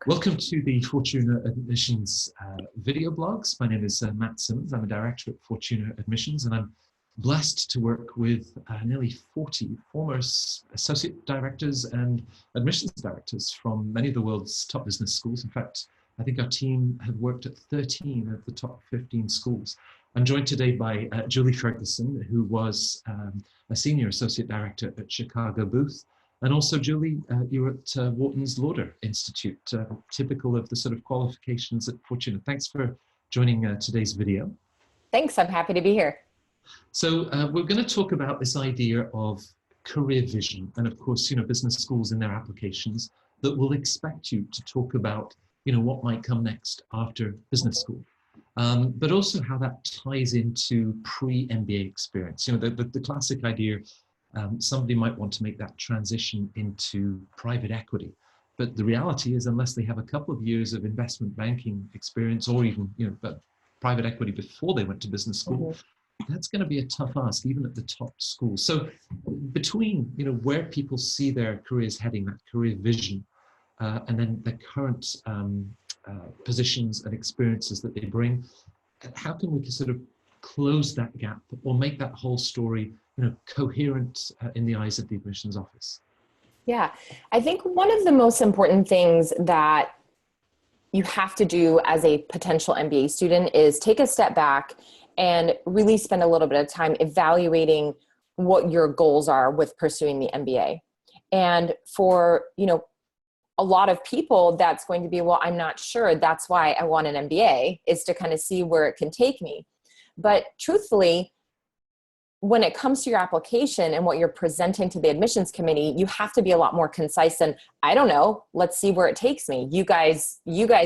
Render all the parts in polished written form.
Welcome to the Fortuna Admissions video blogs. My name is Matt Symonds. I'm a director at Fortuna Admissions, and I'm blessed to work with nearly 40 former associate directors and admissions directors from many of the world's top business schools. In fact, I think our team have worked at 13 of the top 15 schools. I'm joined today by Julie Ferguson, who was a senior associate director at Chicago Booth. And also, Julie, you're at Wharton's Lauder Institute, typical of the sort of qualifications at Fortuna. Thanks for joining today's video. Thanks, I'm happy to be here. So we're going to talk about this idea of career vision, and of course, business schools in their applications that will expect you to talk about, what might come next after business school, but also how that ties into pre-MBA experience. The classic idea. Somebody might want to make that transition into private equity, but the reality is, unless they have a couple of years of investment banking experience, or even private equity before they went to business school, that's going to be a tough ask, even at the top schools. So, between where people see their careers heading, that career vision, and then the current positions and experiences that they bring, how can we sort of close that gap or make that whole story coherent in the eyes of the admissions office? Yeah, I think one of the most important things that you have to do as a potential MBA student is take a step back and really spend a little bit of time evaluating what your goals are with pursuing the MBA. And for, a lot of people, that's going to be, well, I'm not sure. That's why I want an MBA, is to kind of see where it can take me. But truthfully, when it comes to your application and what you're presenting to the admissions committee, you have to be a lot more concise than, I don't know, let's see where it takes me. You guys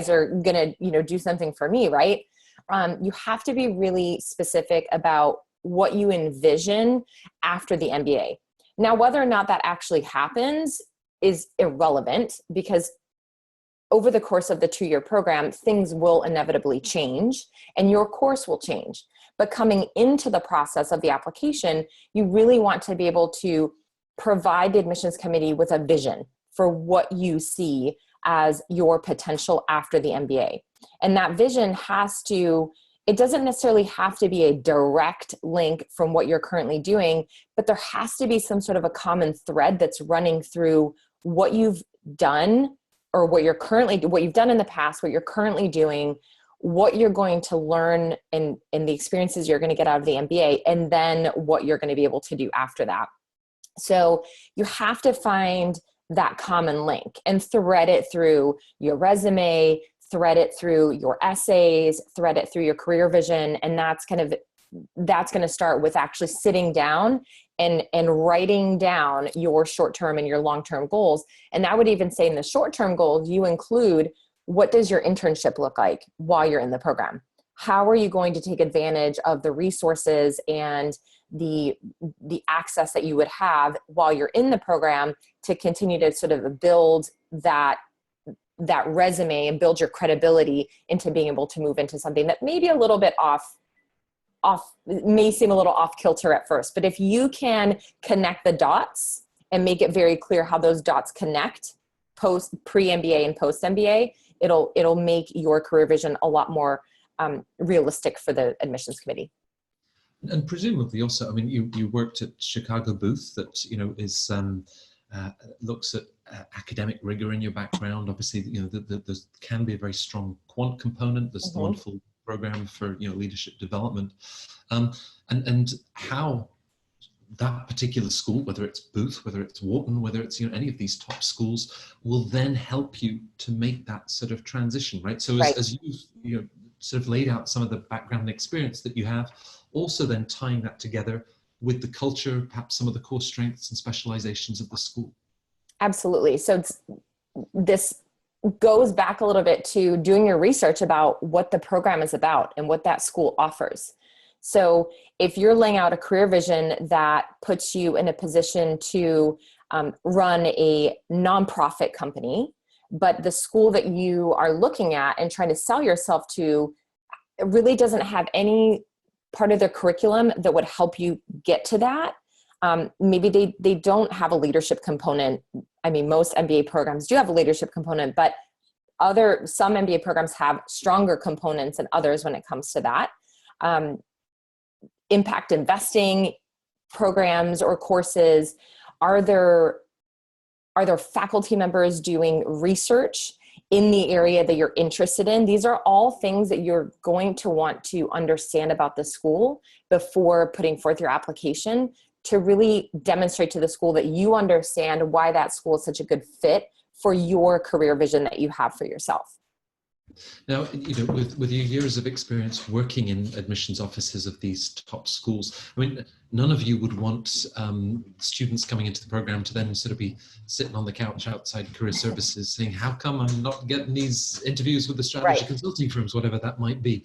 are gonna, do something for me, right? You have to be really specific about what you envision after the MBA. Now, whether or not that actually happens is irrelevant, because over the course of the 2-year program, things will inevitably change and your course will change. But coming into the process of the application, you really want to be able to provide the admissions committee with a vision for what you see as your potential after the MBA. And that vision it doesn't necessarily have to be a direct link from what you're currently doing, but there has to be some sort of a common thread that's running through what you've done, or what you've done in the past, what you're currently doing, what you're going to learn and the experiences you're going to get out of the MBA, and then what you're going to be able to do after that. So you have to find that common link and thread it through your resume, thread it through your essays, thread it through your career vision. And that's going to start with actually sitting down and writing down your short-term and your long-term goals. And I would even say in the short-term goals, you include, what does your internship look like while you're in the program? How are you going to take advantage of the resources and the access that you would have while you're in the program to continue to sort of build that resume and build your credibility into being able to move into something that may be a little bit may seem a little off kilter at first, but if you can connect the dots and make it very clear how those dots connect pre-MBA and post-MBA, it'll make your career vision a lot more realistic for the admissions committee. And presumably also, you worked at Chicago Booth, that is looks at academic rigor in your background. Obviously, there can be a very strong quant component. There's the wonderful program for leadership development, and how that particular school, whether it's Booth, whether it's Wharton, whether it's any of these top schools, will then help you to make that sort of transition, right? So as you sort of laid out some of the background and experience that you have, also then tying that together with the culture, perhaps some of the core strengths and specializations of the school. Absolutely. So this goes back a little bit to doing your research about what the program is about and what that school offers. So if you're laying out a career vision that puts you in a position to run a nonprofit company, but the school that you are looking at and trying to sell yourself to really doesn't have any part of their curriculum that would help you get to that, maybe they don't have a leadership component. I mean, most MBA programs do have a leadership component, but some MBA programs have stronger components than others when it comes to that. Impact investing programs or courses. Are there faculty members doing research in the area that you're interested in? These are all things that you're going to want to understand about the school before putting forth your application, to really demonstrate to the school that you understand why that school is such a good fit for your career vision that you have for yourself. Now, with your years of experience working in admissions offices of these top schools, I mean, none of you would want students coming into the program to then sort of be sitting on the couch outside career services saying, how come I'm not getting these interviews with the strategy consulting firms, whatever that might be.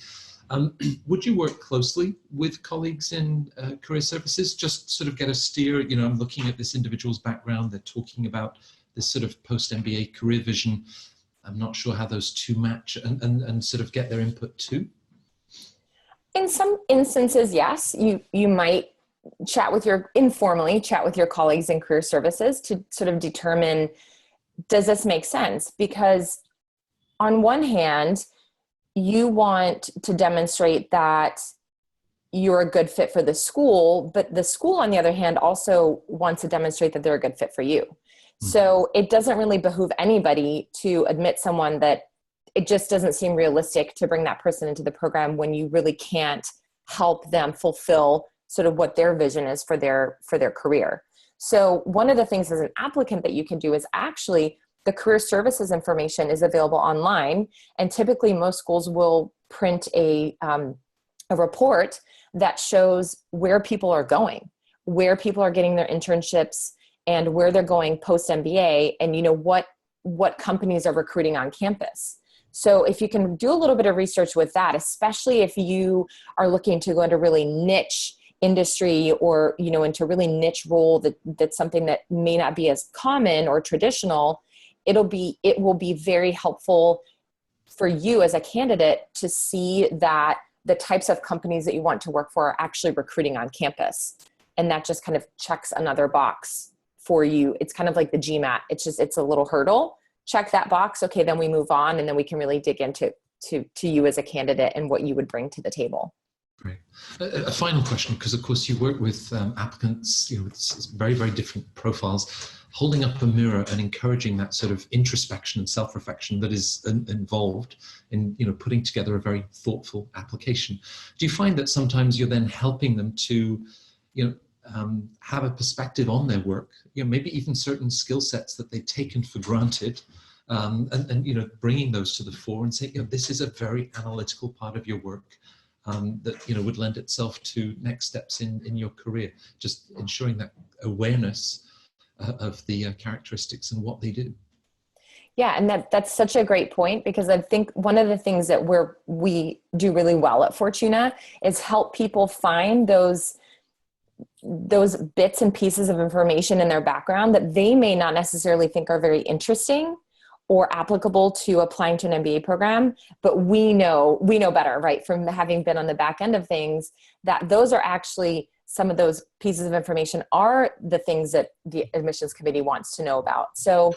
Would you work closely with colleagues in career services, just sort of get a steer? I'm looking at this individual's background, they're talking about this sort of post-MBA career vision. I'm not sure how those two match, and sort of get their input too. In some instances, yes, you might informally chat with your colleagues in career services to sort of determine, does this make sense? Because on one hand, you want to demonstrate that you're a good fit for the school, but the school, on the other hand, also wants to demonstrate that they're a good fit for you. So it doesn't really behoove anybody to admit someone that it just doesn't seem realistic to bring that person into the program when you really can't help them fulfill sort of what their vision is for their career. So one of the things as an applicant that you can do is actually the career services information is available online. And typically most schools will print a report that shows where people are going, where people are getting their internships, and where they're going post-MBA, and what companies are recruiting on campus. So if you can do a little bit of research with that, especially if you are looking to go into really niche industry or into really niche role that's something that may not be as common or traditional, it will be very helpful for you as a candidate to see that the types of companies that you want to work for are actually recruiting on campus. And that just kind of checks another box for you. It's kind of like the GMAT. It's a little hurdle. Check that box. Okay, then we move on, and then we can really dig into to you as a candidate and what you would bring to the table. Great. A final question, because of course you work with applicants, it's very, very different profiles, holding up a mirror and encouraging that sort of introspection and self-reflection that is involved in putting together a very thoughtful application. Do you find that sometimes you're then helping them to have a perspective on their work, maybe even certain skill sets that they've taken for granted, and bringing those to the fore and saying, this is a very analytical part of your work that would lend itself to next steps in your career, just ensuring that awareness of the characteristics and what they do. Yeah, and that's such a great point, because I think one of the things that we do really well at Fortuna is help people find those bits and pieces of information in their background that they may not necessarily think are very interesting or applicable to applying to an MBA program, but we know better, right? From having been on the back end of things, that those are actually some of those pieces of information are the things that the admissions committee wants to know about. So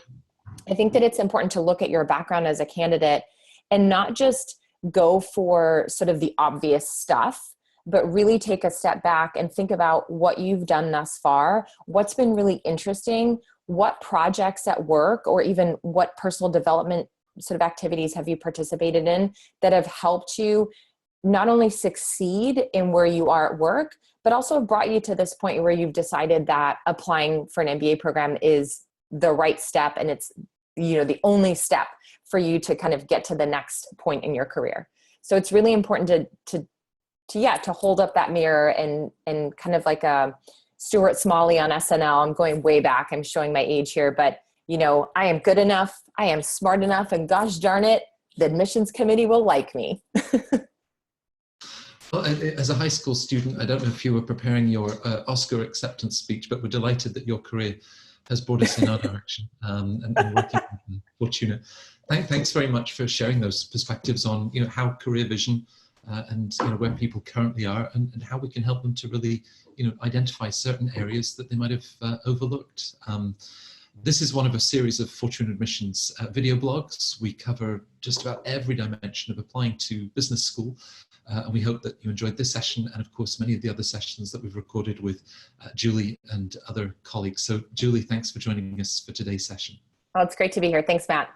I think that it's important to look at your background as a candidate and not just go for sort of the obvious stuff, but really take a step back and think about what you've done thus far, what's been really interesting, what projects at work or even what personal development sort of activities have you participated in that have helped you not only succeed in where you are at work, but also brought you to this point where you've decided that applying for an MBA program is the right step, and it's the only step for you to kind of get to the next point in your career. So it's really important to hold up that mirror and kind of like a Stuart Smalley on SNL. I'm going way back. I'm showing my age here, but I am good enough. I am smart enough, and gosh darn it, the admissions committee will like me. Well, as a high school student, I don't know if you were preparing your Oscar acceptance speech, but we're delighted that your career has brought us in our direction and working with Fortuna. Thanks very much for sharing those perspectives on how career vision and where people currently are, and how we can help them to really identify certain areas that they might have overlooked. This is one of a series of Fortuna Admissions video blogs. We cover just about every dimension of applying to business school. And we hope that you enjoyed this session and, of course, many of the other sessions that we've recorded with Julie and other colleagues. So, Julie, thanks for joining us for today's session. Well, it's great to be here. Thanks, Matt.